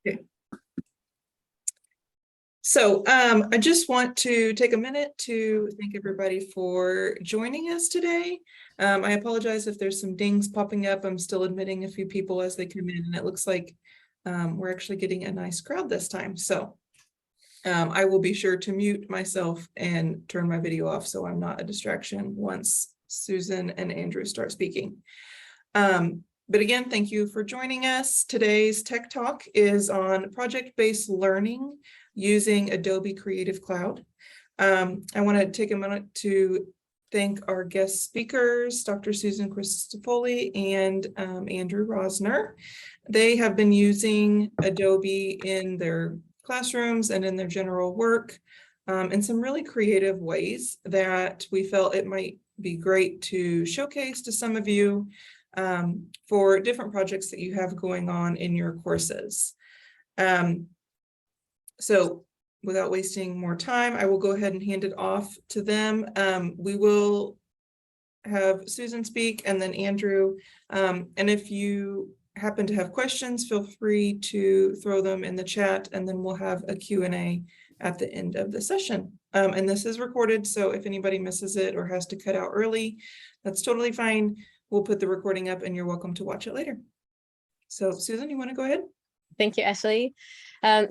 Okay. So I just want to take a minute to thank everybody for joining us today. I apologize if there's some dings popping up. I'm still admitting a few people as they come in, and it looks like we're actually getting a nice crowd this time. So I will be sure to mute myself and turn my video off so I'm not a distraction once Susan and Andrew start speaking. But again, thank you for joining us. Today's Tech Talk is on project-based learning using Adobe Creative Cloud. I want to take a minute to thank our guest speakers, Dr. Susan Crisafulli and Andrew Rosner. They have been using Adobe in their classrooms and in their general work in some really creative ways that we felt it might be great to showcase to some of you for different projects that you have going on in your courses. So without wasting more time, I will go ahead and hand it off to them. We will have Susan speak and then Andrew. And if you happen to have questions, feel free to throw them in the chat, and then we'll have a Q&A at the end of the session. And this is recorded, so if anybody misses it or has to cut out early, that's totally fine. We'll put the recording up and you're welcome to watch it later. So Susan, you want to go ahead? Thank you, Ashley.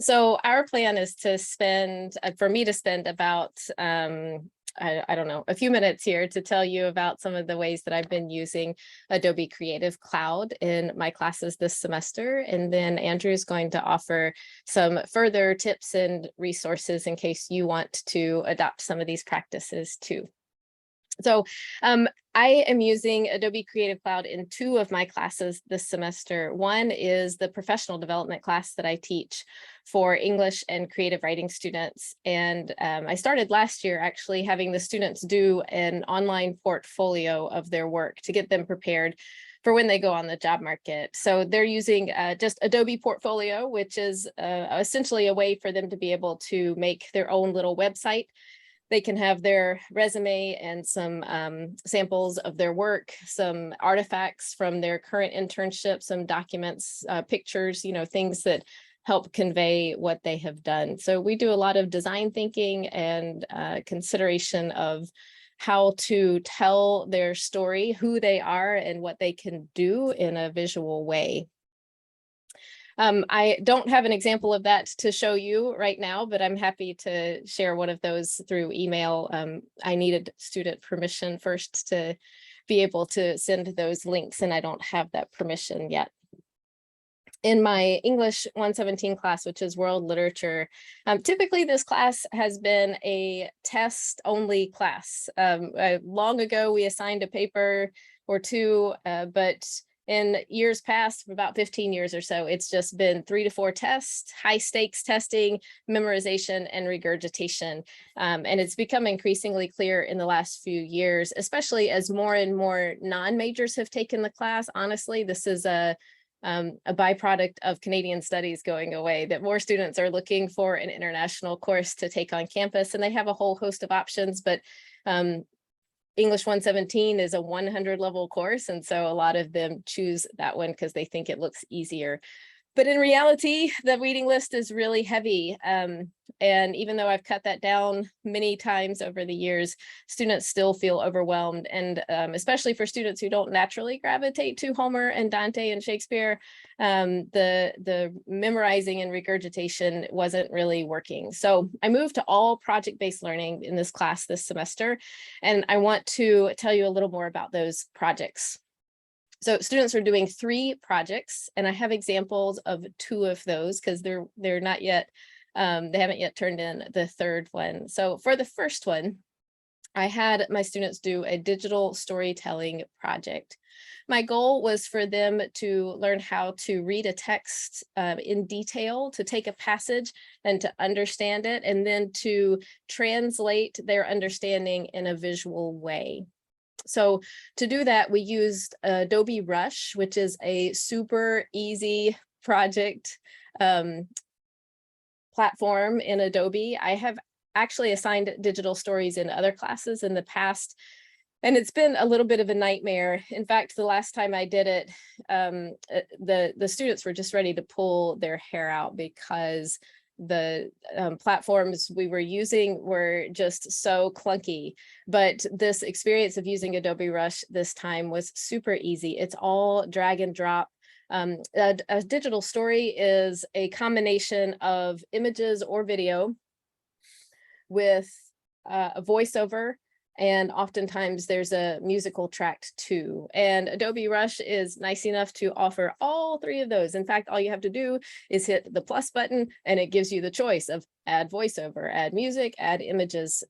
So our plan is to spend, for me to spend about, I don't know, a few minutes here to tell you about some of the ways that I've been using Adobe Creative Cloud in my classes this semester. And then Andrew is going to offer some further tips and resources in case you want to adopt some of these practices too. So I am using Adobe Creative Cloud in 2 of my classes this semester. One is the professional development class that I teach for English and creative writing students. And I started last year actually having the students do an online portfolio of their work to get them prepared for when they go on the job market. So they're using just Adobe Portfolio, which is essentially a way for them to be able to make their own little website. They can have their resume and some samples of their work, some artifacts from their current internship, some documents, pictures, things that help convey what they have done. So we do a lot of design thinking and consideration of how to tell their story, who they are, and what they can do in a visual way. I don't have an example of that to show you right now, but I'm happy to share one of those through email. I needed student permission first to be able to send those links, and I don't have that permission yet. In my English 117 class, which is world literature, typically this class has been a test-only class. Long ago, we assigned a paper or 2, but in years past, for about 15 years or so, it's just been 3 to 4 tests, high stakes testing, memorization, and regurgitation. And it's become increasingly clear in the last few years, especially as more and more non-majors have taken the class. Honestly, this is a byproduct of Canadian studies going away, that more students are looking for an international course to take on campus, and they have a whole host of options, but English 117 is a 100 level course, and so a lot of them choose that one because they think it looks easier. But in reality, the waiting list is really heavy. And even though I've cut that down many times over the years, students still feel overwhelmed. And especially for students who don't naturally gravitate to Homer and Dante and Shakespeare, the memorizing and regurgitation wasn't really working. So I moved to all project-based learning in this class this semester. And I want to tell you a little more about those projects. So students are doing 3 projects, and I have examples of 2 of those because they're not yet, they haven't yet turned in the 3rd one. So for the first one, I had my students do a digital storytelling project. My goal was for them to learn how to read a text in detail, to take a passage and to understand it, and then to translate their understanding in a visual way. So to do that, we used Adobe Rush, which is a super easy project platform in Adobe. I have actually assigned digital stories in other classes in the past. And it's been a little bit of a nightmare. In fact, the last time I did it, the students were just ready to pull their hair out because the platforms we were using were just so clunky. But this experience of using Adobe Rush this time was super easy. It's all drag and drop. A digital story is a combination of images or video with a voiceover, and oftentimes there's a musical track too. And Adobe Rush is nice enough to offer all three of those. In fact, all you have to do is hit the plus button and it gives you the choice of add voiceover, add music, add images.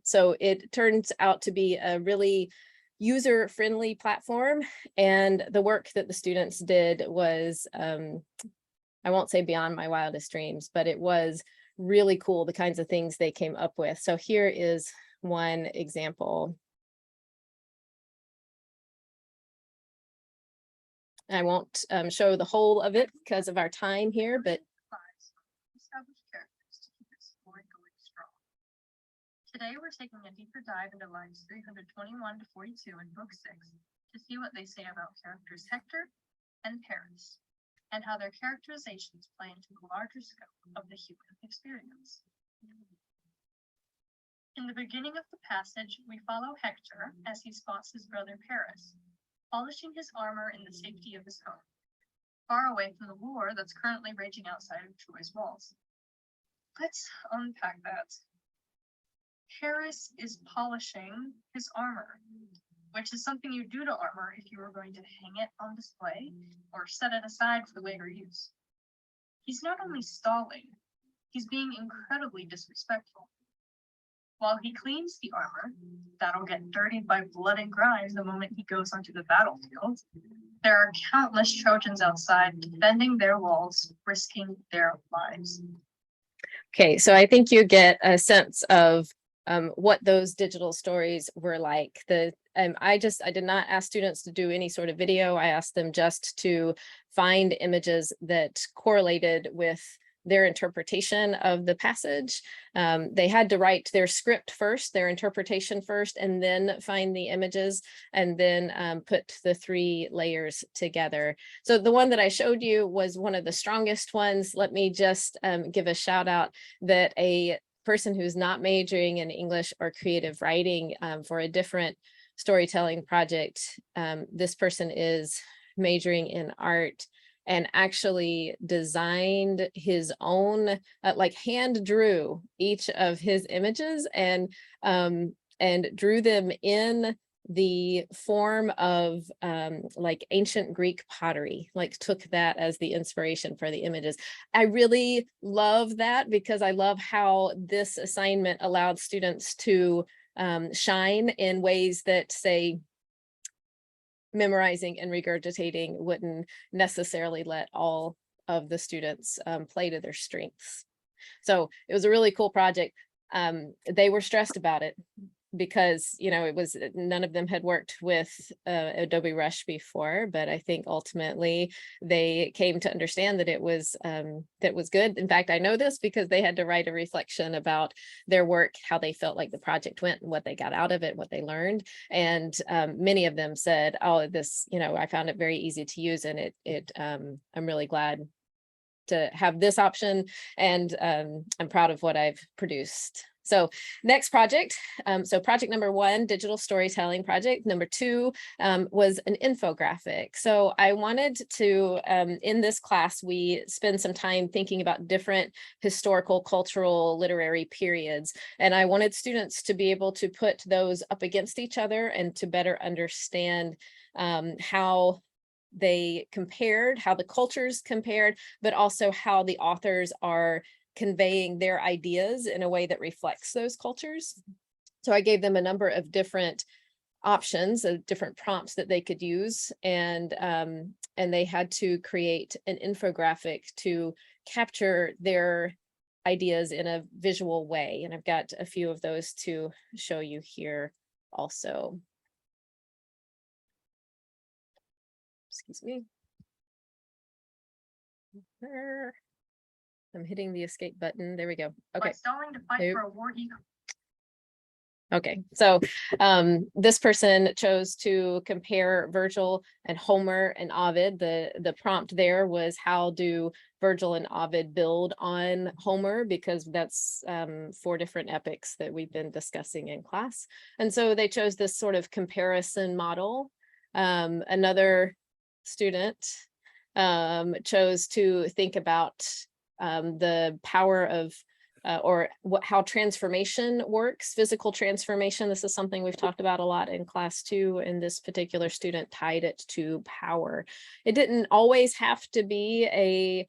So it turns out to be a really user-friendly platform. And the work that the students did was, I won't say beyond my wildest dreams, but it was really cool, the kinds of things they came up with. So here is one example. I won't show the whole of it because of our time here, but today we're taking a deeper dive into lines 321 to 42 in book 6 to see what they say about characters Hector and Paris, and how their characterizations play into the larger scope of the human experience. In the beginning of the passage, we follow Hector as he spots his brother Paris, polishing his armor in the safety of his home, far away from the war that's currently raging outside of Troy's walls. Let's unpack that. Paris is polishing his armor, which is something you do to armor if you were going to hang it on display or set it aside for later use. He's not only stalling, he's being incredibly disrespectful. While he cleans the armor, that'll get dirtied by blood and grime the moment he goes onto the battlefield, there are countless Trojans outside defending their walls, risking their lives. okay, so I think you get a sense of what those digital stories were like. I did not ask students to do any sort of video. I asked them just to find images that correlated with their interpretation of the passage. They had to write their script first, their interpretation first, and then find the images, and then put the three layers together. So the one that I showed you was one of the strongest ones. Let me just give a shout out that a person who's not majoring in English or creative writing for a different storytelling project, this person is majoring in art and actually designed his own, like hand drew each of his images and drew them in the form of like ancient Greek pottery, like took that as the inspiration for the images. I really love that because I love how this assignment allowed students to shine in ways that, say, memorizing and regurgitating wouldn't necessarily let all of the students play to their strengths. So it was a really cool project. They were stressed about it because, you know, it was, none of them had worked with Adobe Rush before, but I think ultimately they came to understand that it was good. In fact, I know this because they had to write a reflection about their work, how they felt like the project went and what they got out of it, what they learned. And many of them said, oh, this, you know, I found it very easy to use, and I'm really glad to have this option, and I'm proud of what I've produced. So next project, so project number 1, digital storytelling project. Number 2 was an infographic. So I wanted to, in this class, we spend some time thinking about different historical, cultural, literary periods. And I wanted students to be able to put those up against each other and to better understand how they compared, how the cultures compared, but also how the authors are conveying their ideas in a way that reflects those cultures. So I gave them a number of different options, of different prompts that they could use, and they had to create an infographic to capture their ideas in a visual way. And I've got a few of those to show you here also. Excuse me. I'm hitting the escape button. There we go. Okay. By stalling to fight for a war eagle. Okay, so this person chose to compare Virgil and Homer and Ovid. The prompt there was, how do Virgil and Ovid build on Homer? Because that's 4 different epics that we've been discussing in class. And so they chose this sort of comparison model. Another student chose to think about the power of how transformation works, physical transformation. This is something we've talked about a lot in class 2, and this particular student tied it to power. It didn't always have to be a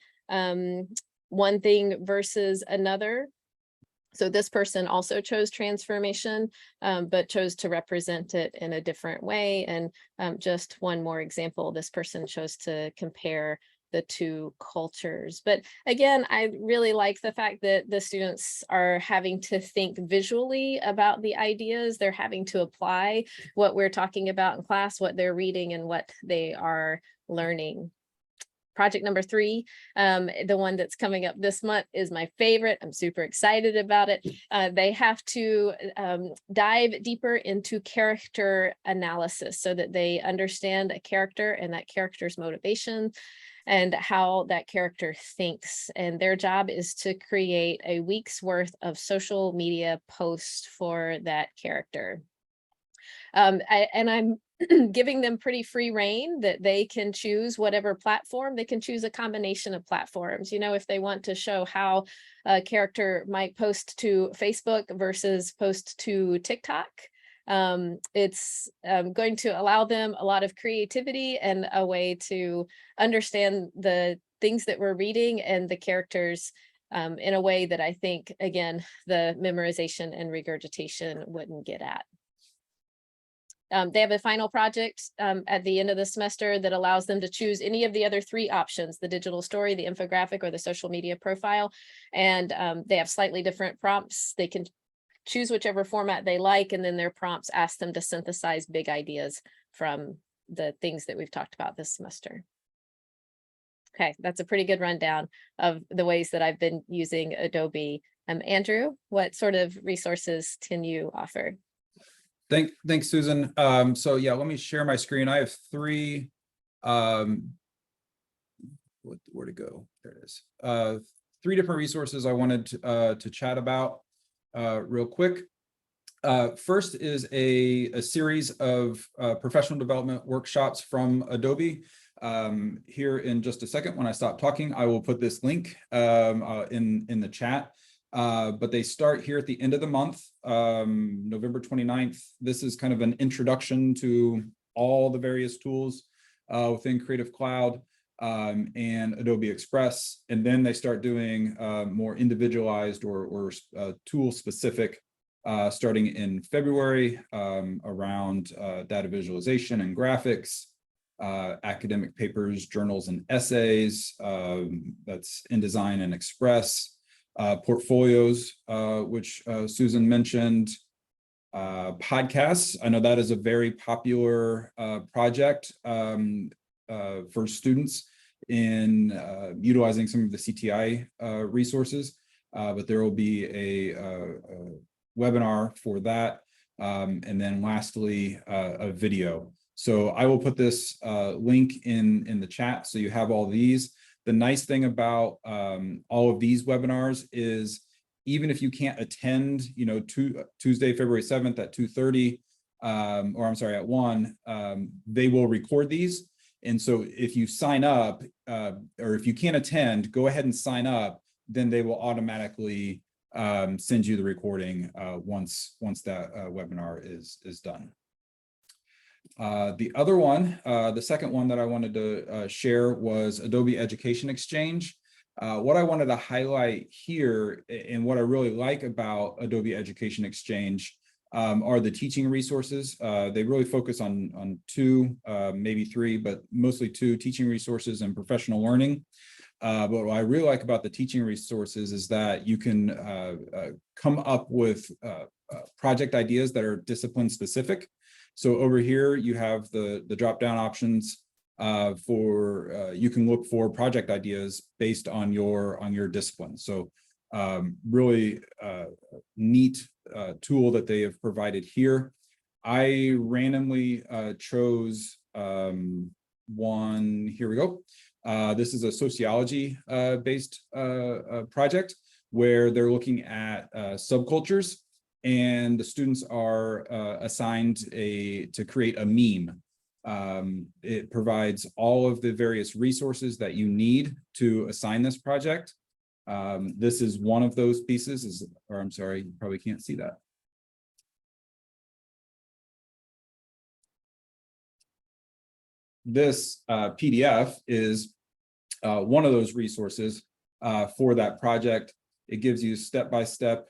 one thing versus another. So this person also chose transformation, but chose to represent it in a different way. And just one more example, this person chose to compare the 2 cultures. But again, I really like the fact that the students are having to think visually about the ideas. They're having to apply what we're talking about in class, what they're reading, and what they are learning. Project number 3, the one that's coming up this month, is my favorite. I'm super excited about it. They have to dive deeper into character analysis so that they understand a character and that character's motivation and how that character thinks. And their job is to create a week's worth of social media posts for that character. I'm giving them pretty free rein that they can choose whatever platform. They can choose a combination of platforms. You know, if they want to show how a character might post to Facebook versus post to TikTok, it's going to allow them a lot of creativity and a way to understand the things that we're reading and the characters in a way that I think, again, the memorization and regurgitation wouldn't get at. They have a final project at the end of the semester that allows them to choose any of the other 3 options: the digital story, the infographic, or the social media profile. And they have slightly different prompts. They can choose whichever format they like, and then their prompts ask them to synthesize big ideas from the things that we've talked about this semester. Okay, that's a pretty good rundown of the ways that I've been using Adobe. Andrew, what sort of resources can you offer? Thanks, Susan. So yeah, let me share my screen. I have 3, where to go? There it is. 3 different resources I wanted to chat about real quick. First is a series of professional development workshops from Adobe. Here in just a second, when I stop talking, I will put this link in the chat. But they start here at the end of the month, November 29th. This is kind of an introduction to all the various tools within Creative Cloud and Adobe Express. And then they start doing more individualized or tool specific starting in February around data visualization and graphics, academic papers, journals, and essays. That's InDesign and Express. Portfolios, which Susan mentioned, podcasts. I know that is a very popular project for students in utilizing some of the CTI resources, but there will be a webinar for that. And then lastly, a video. So I will put this link in the chat so you have all these. The nice thing about all of these webinars is even if you can't attend, you know, Tuesday, February 7th at 2:30, or I'm sorry, at 1, they will record these. And so if you sign up, or if you can't attend, go ahead and sign up, then they will automatically send you the recording once that webinar is done. The other one, the second one that I wanted to share was Adobe Education Exchange. What I wanted to highlight here and what I really like about Adobe Education Exchange are the teaching resources. They really focus on 2, maybe 3, but mostly 2 teaching resources and professional learning. But what I really like about the teaching resources is that you can come up with project ideas that are discipline specific. So over here, you have the drop-down options for you can look for project ideas based on your discipline. So really neat tool that they have provided here. I randomly chose one. Here we go. This is a sociology based project where they're looking at subcultures, and the students are assigned to create a meme. It provides all of the various resources that you need to assign this project. This is one of those pieces, or I'm sorry, you probably can't see that. This PDF is one of those resources for that project. It gives you step-by-step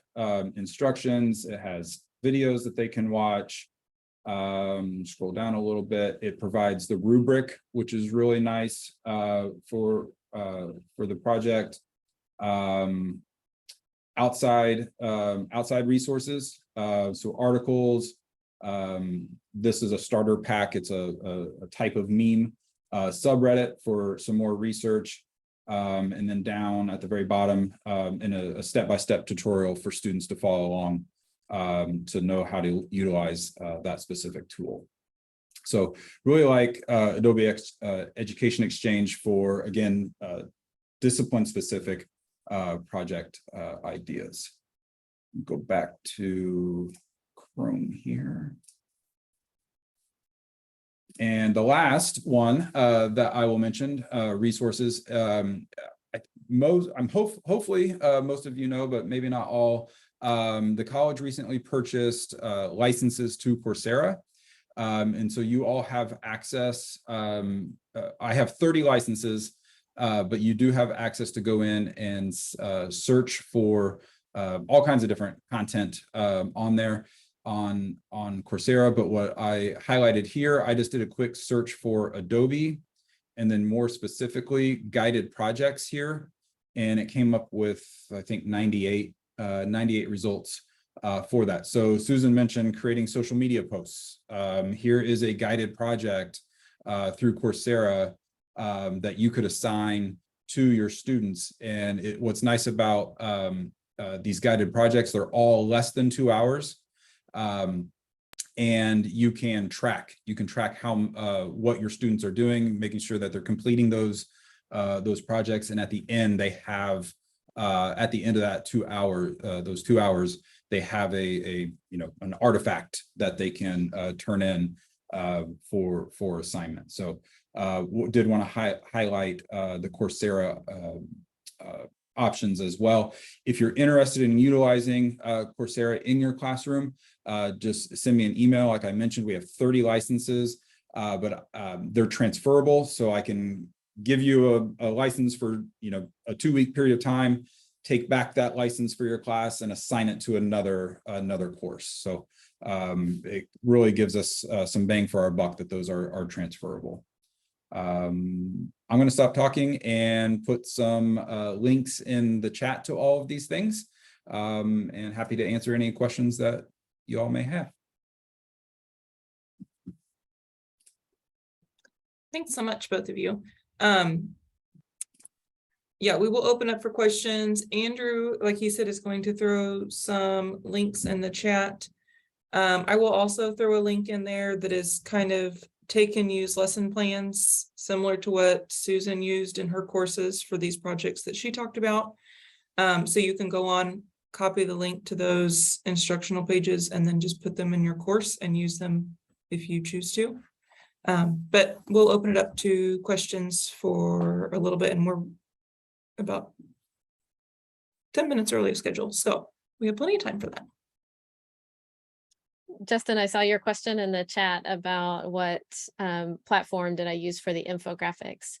instructions. It has videos that they can watch. Scroll down a little bit. It provides the rubric, which is really nice for the project. Outside resources, so articles. This is a starter pack. It's a type of meme subreddit for some more research. And then down at the very bottom, in a step-by-step tutorial for students to follow along to know how to utilize that specific tool. So really like Adobe Education Exchange for, again, discipline-specific project ideas. Go back to Chrome here. And the last one that I will mention, resources. Hopefully most of you know, but maybe not all. The college recently purchased licenses to Coursera. And so you all have access. I have 30 licenses, but you do have access to go in and search for all kinds of different content on there on Coursera. But what I highlighted here, I just did a quick search for Adobe, and then more specifically guided projects here, and it came up with, I think, 98 results for that. So Susan mentioned creating social media posts. Here is a guided project through Coursera that you could assign to your students. And what's nice about these guided projects, they're all less than 2 hours. And you can track how what your students are doing, making sure that they're completing those projects. And at the end, they have at the end of that 2 hour, those 2 hours, they have an artifact that they can turn in for assignment. So did want to highlight the Coursera options as well. If you're interested in utilizing Coursera in your classroom, just send me an email. Like I mentioned, we have 30 licenses, but they're transferable. So I can give you a license for a 2-week period of time, take back that license for your class and assign it to another course. So it really gives us some bang for our buck that those are transferable. I'm going to stop talking and put some links in the chat to all of these things, and happy to answer any questions that you all may have. Thanks so much, both of you. Yeah, we will open up for questions. Andrew, like he said, is going to throw some links in the chat. I will also throw a link in there that is kind of take and use lesson plans, similar to what Susan used in her courses for these projects that she talked about. So you can go on, copy the link to those instructional pages, and then just put them in your course and use them if you choose to. But we'll open it up to questions for a little bit, and we're about 10 minutes early schedule, so we have plenty of time for that. Justin, I saw your question in the chat about what platform did I use for the infographics.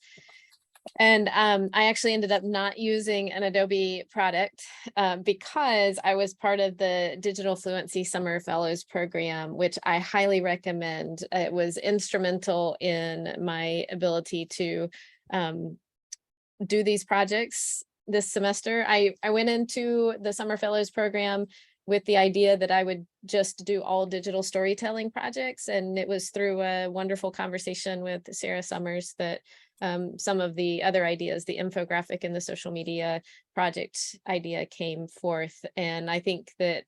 And I actually ended up not using an Adobe product because I was part of the Digital Fluency Summer Fellows program, which I highly recommend. It was instrumental in my ability to do these projects this semester. I went into the Summer Fellows program with the idea that I would just do all digital storytelling projects. And it was through a wonderful conversation with Sarah Summers that some of the other ideas, the infographic and the social media project idea came forth. And I think that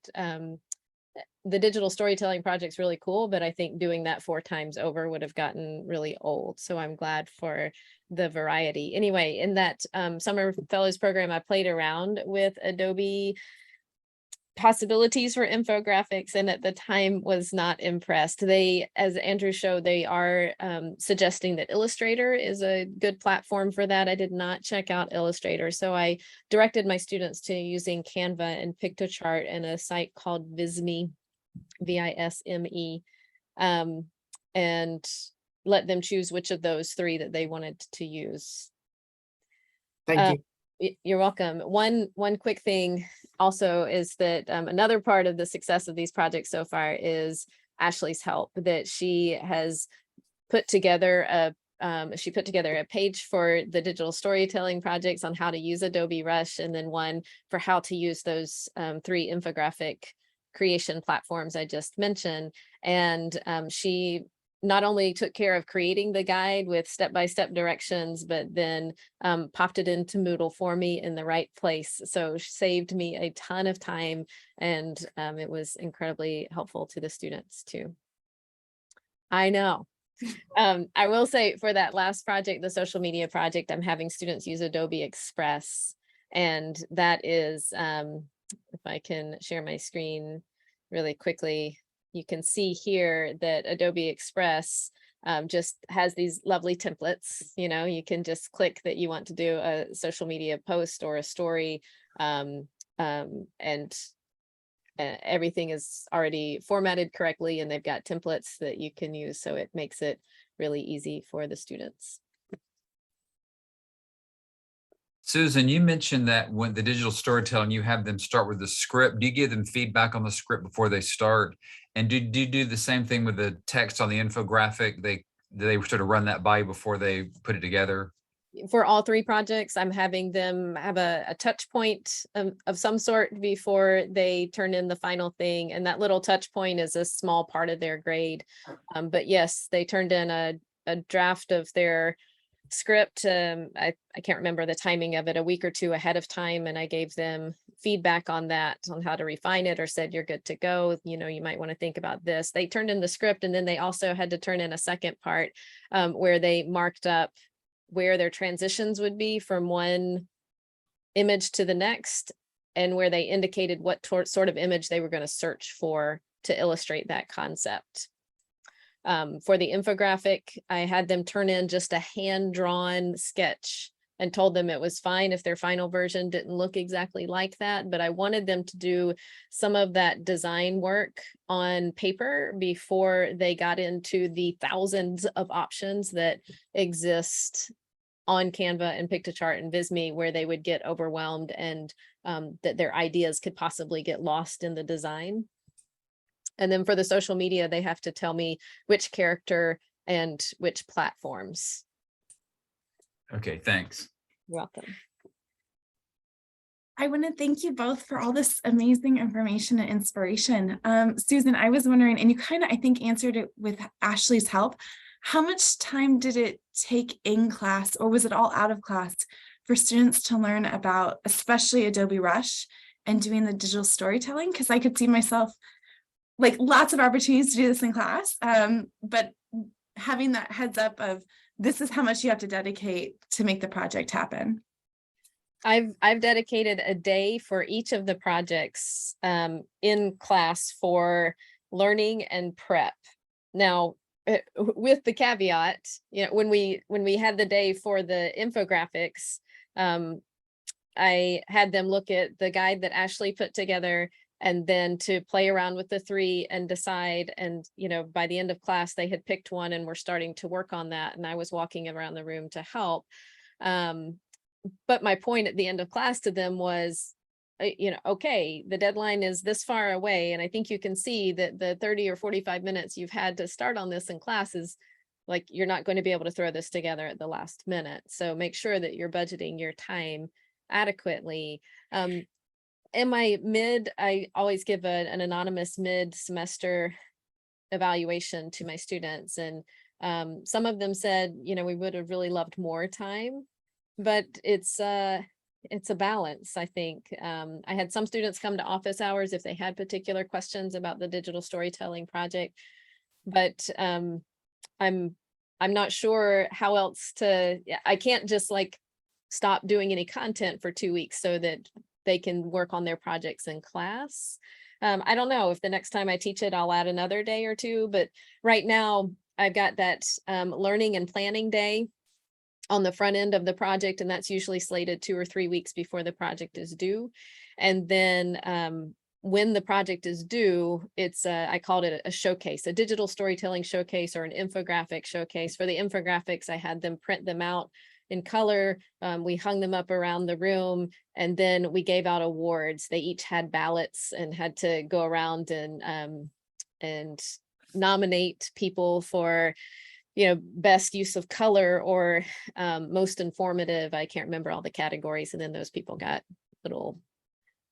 the digital storytelling project's really cool, but I think doing that 4 times over would have gotten really old. So I'm glad for the variety. Anyway, in that summer fellows program, I played around with Adobe possibilities for infographics, and at the time was not impressed. They, as Andrew showed, they are suggesting that Illustrator is a good platform for that. I did not check out Illustrator, so I directed my students to using Canva and Pictochart and a site called Visme, V-I-S-M-E, and let them choose which of those 3 that they wanted to use. Thank you. You're welcome. One quick thing also is that another part of the success of these projects so far is Ashley's help, that she has put together a page for the digital storytelling projects on how to use Adobe Rush, and then one for how to use those 3 infographic creation platforms I just mentioned. And she not only took care of creating the guide with step-by-step directions, but then popped it into Moodle for me in the right place. So she saved me a ton of time, and it was incredibly helpful to the students too. I know. I will say for that last project, the social media project, I'm having students use Adobe Express. And that is, if I can share my screen really quickly, you can see here that Adobe Express just has these lovely templates. You know, you can just click that you want to do a social media post or a story, and everything is already formatted correctly, and they've got templates that you can use. So it makes it really easy for the students. Susan, you mentioned that when the digital storytelling, you have them start with the script. Do you give them feedback on the script before they start? And do you do the same thing with the text on the infographic? Do they sort of run that by you before they put it together? For all 3 projects, I'm having them have a touch point of some sort before they turn in the final thing. And that little touch point is a small part of their grade. But yes, they turned in a draft of their script. I can't remember the timing of it, a week or 2 ahead of time. And I gave them feedback on that, on how to refine it, or said, you're good to go. You know, you might want to think about this. They turned in the script, and then they also had to turn in a second part where they marked up where their transitions would be from one image to the next, and where they indicated what sort of image they were going to search for to illustrate that concept. For the infographic, I had them turn in just a hand-drawn sketch and told them it was fine if their final version didn't look exactly like that, but I wanted them to do some of that design work on paper before they got into the thousands of options that exist on Canva and Pictochart and Visme, where they would get overwhelmed and that their ideas could possibly get lost in the design. And then for the social media, they have to tell me which character and which platforms. Okay, thanks. You're welcome. I want to thank you both for all this amazing information and inspiration. Susan, I was wondering, and you kind of, I think, answered it with Ashley's help. How much time did it take in class, or was it all out of class, for students to learn about, especially Adobe Rush and doing the digital storytelling? Because I could see myself like lots of opportunities to do this in class, but having that heads up of this is how much you have to dedicate to make the project happen. I've dedicated a day for each of the projects in class for learning and prep. Now, with the caveat, you know, when we had the day for the infographics, I had them look at the guide that Ashley put together, and then to play around with the 3 and decide. And, you know, by the end of class, they had picked one and were starting to work on that. And I was walking around the room to help. But my point at the end of class to them was, you know, okay, the deadline is this far away. And I think you can see that the 30 or 45 minutes you've had to start on this in class is like, you're not going to be able to throw this together at the last minute. So make sure that you're budgeting your time adequately. In my I always give an anonymous mid-semester evaluation to my students. And Some of them said, we would have really loved more time, but it's a balance, I think. I had some students come to office hours if they had particular questions about the digital storytelling project, but I'm not sure how else I can't just like stop doing any content for 2 weeks so that they can work on their projects in class. I don't know if the next time I teach it, I'll add another day or two, but right now I've got that learning and planning day on the front end of the project, and that's usually slated 2 or 3 weeks before the project is due. And then when the project is due, it's I called it a showcase, a digital storytelling showcase or an infographic showcase. For the infographics, I had them print them out in color. We hung them up around the room, and then we gave out awards. They each had ballots and had to go around and nominate people for best use of color or most informative. I can't remember all the categories. And then those people got little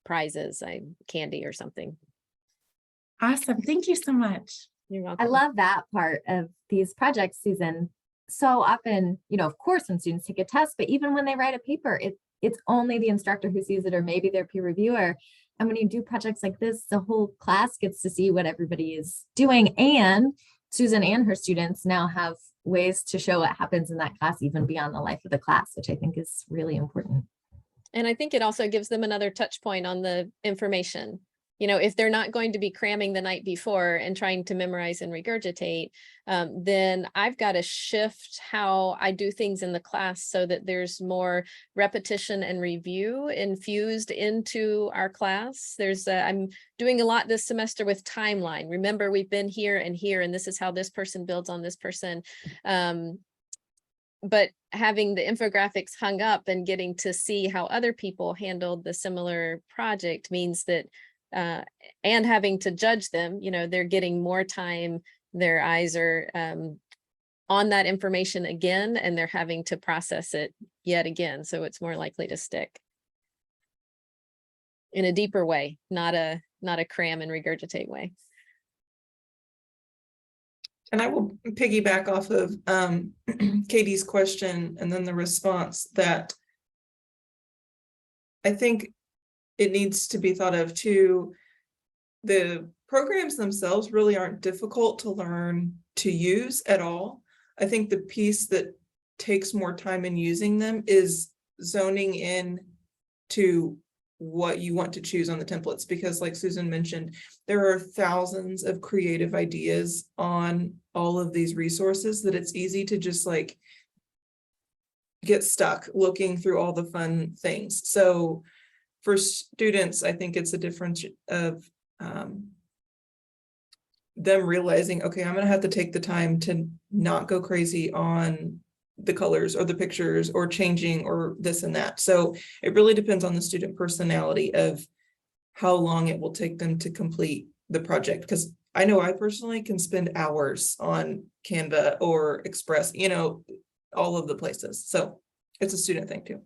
prizes, candy or something. Awesome. Thank you so much. You're welcome. I love that part of these projects, Susan. So often, of course, when students take a test, but even when they write a paper, it's only the instructor who sees it, or maybe their peer reviewer. And when you do projects like this, the whole class gets to see what everybody is doing. And Susan and her students now have ways to show what happens in that class, even beyond the life of the class, which I think is really important. And I think it also gives them another touch point on the information. If they're not going to be cramming the night before and trying to memorize and regurgitate, then I've got to shift how I do things in the class so that there's more repetition and review infused into our class. I'm doing a lot this semester with timeline. Remember, we've been here, and this is how this person builds on this person. But having the infographics hung up and getting to see how other people handled the similar project means that and having to judge them, they're getting more time, their eyes are on that information again, and they're having to process it yet again. So it's more likely to stick in a deeper way, not a cram and regurgitate way. And I will piggyback off of Katie's question and then the response that I think it needs to be thought of too. The programs themselves really aren't difficult to learn to use at all. I think the piece that takes more time in using them is zoning in to what you want to choose on the templates, because like Susan mentioned, there are thousands of creative ideas on all of these resources that it's easy to just like get stuck looking through all the fun things. So for students, I think it's a difference of them realizing, okay, I'm going to have to take the time to not go crazy on the colors or the pictures or changing or this and that. So it really depends on the student personality of how long it will take them to complete the project. Because I know I personally can spend hours on Canva or Express, all of the places. So it's a student thing too.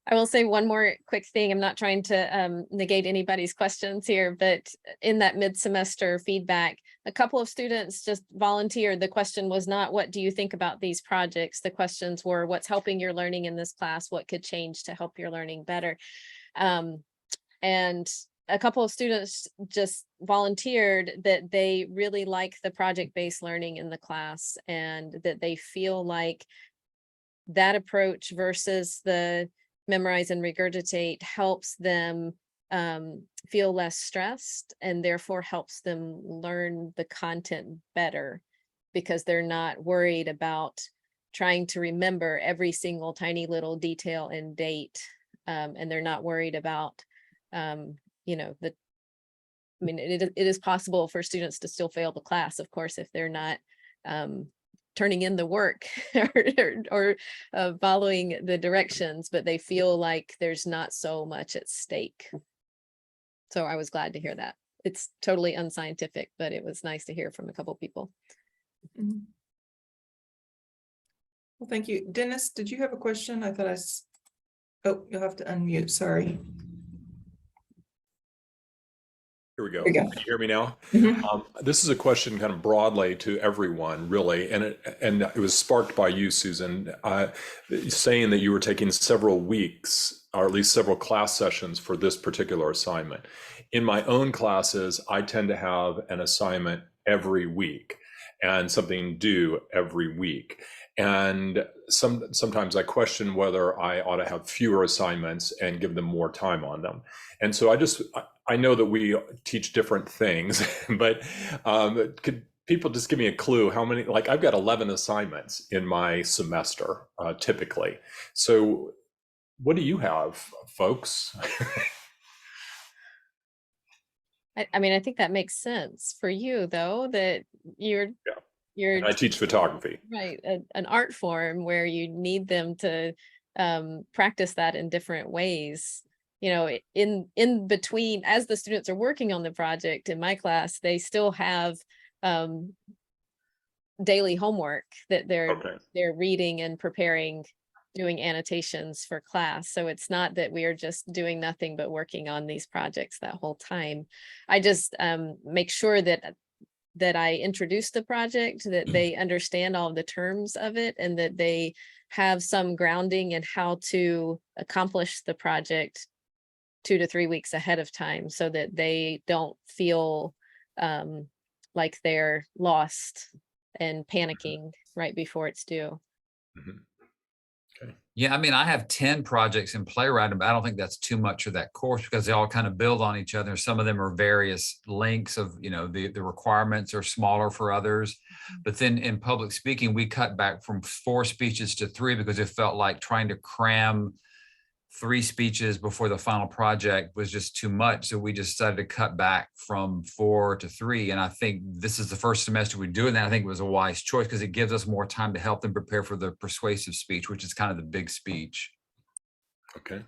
I will say one more quick thing. I'm not trying to negate anybody's questions here, but in that mid-semester feedback, a couple of students just volunteered. The question was not, what do you think about these projects? The questions were, what's helping your learning in this class? What could change to help your learning better? And a couple of students just volunteered that they really like the project-based learning in the class, and that they feel like that approach versus the memorize and regurgitate helps them feel less stressed, and therefore helps them learn the content better, because they're not worried about trying to remember every single tiny little detail and date. And they're not worried about, it is possible for students to still fail the class, of course, if they're not turning in the work or following the directions, but they feel like there's not so much at stake. So I was glad to hear that. It's totally unscientific, but it was nice to hear from a couple people. Well, thank you. Dennis, did you have a question? I thought oh, you'll have to unmute, sorry. Here we go. There we go. Can you hear me now? Mhm. This is a question kind of broadly to everyone, really, and it was sparked by you, Susan, saying that you were taking several weeks, or at least several class sessions for this particular assignment. In my own classes, I tend to have an assignment every week and something due every week. And sometimes I question whether I ought to have fewer assignments and give them more time on them. And so I know that we teach different things, but could people just give me a clue how many, like I've got 11 assignments in my semester, typically. So what do you have, folks? I mean, I think that makes sense for you, though, that you're And I teach photography. right, an art form where you need them to practice that in different ways. You know, in between, as the students are working on the project in my class, they still have daily homework that they're reading and preparing, doing annotations for class. So it's not that we are just doing nothing but working on these projects that whole time. I just make sure that I introduce the project, that they understand all the terms of it, and that they have some grounding in how to accomplish the project 2 to 3 weeks ahead of time, so that they don't feel like they're lost and panicking right before it's due. Mhm. Yeah, I mean, I have 10 projects in Playwright, but I don't think that's too much of that course because they all kind of build on each other. Some of them are various lengths of, you know, the requirements are smaller for others. But then in public speaking, we cut back from 4 speeches to 3 because it felt like trying to cram 3 speeches before the final project was just too much. So we just decided to cut back from 4 to 3. And I think this is the first semester we do it. And I think it was a wise choice because it gives us more time to help them prepare for the persuasive speech, which is kind of the big speech. Okay.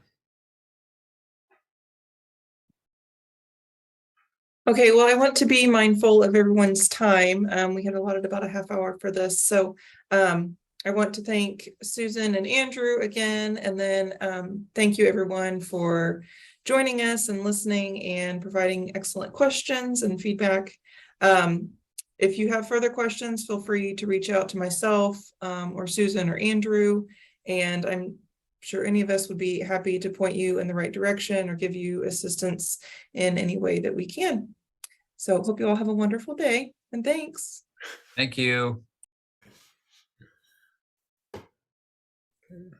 Okay, well, I want to be mindful of everyone's time. We had allotted about a half hour for this, so I want to thank Susan and Andrew again, and then thank you everyone for joining us and listening and providing excellent questions and feedback. If you have further questions, feel free to reach out to myself or Susan or Andrew, and I'm sure any of us would be happy to point you in the right direction or give you assistance in any way that we can. So hope you all have a wonderful day, and thanks. Thank you. Okay.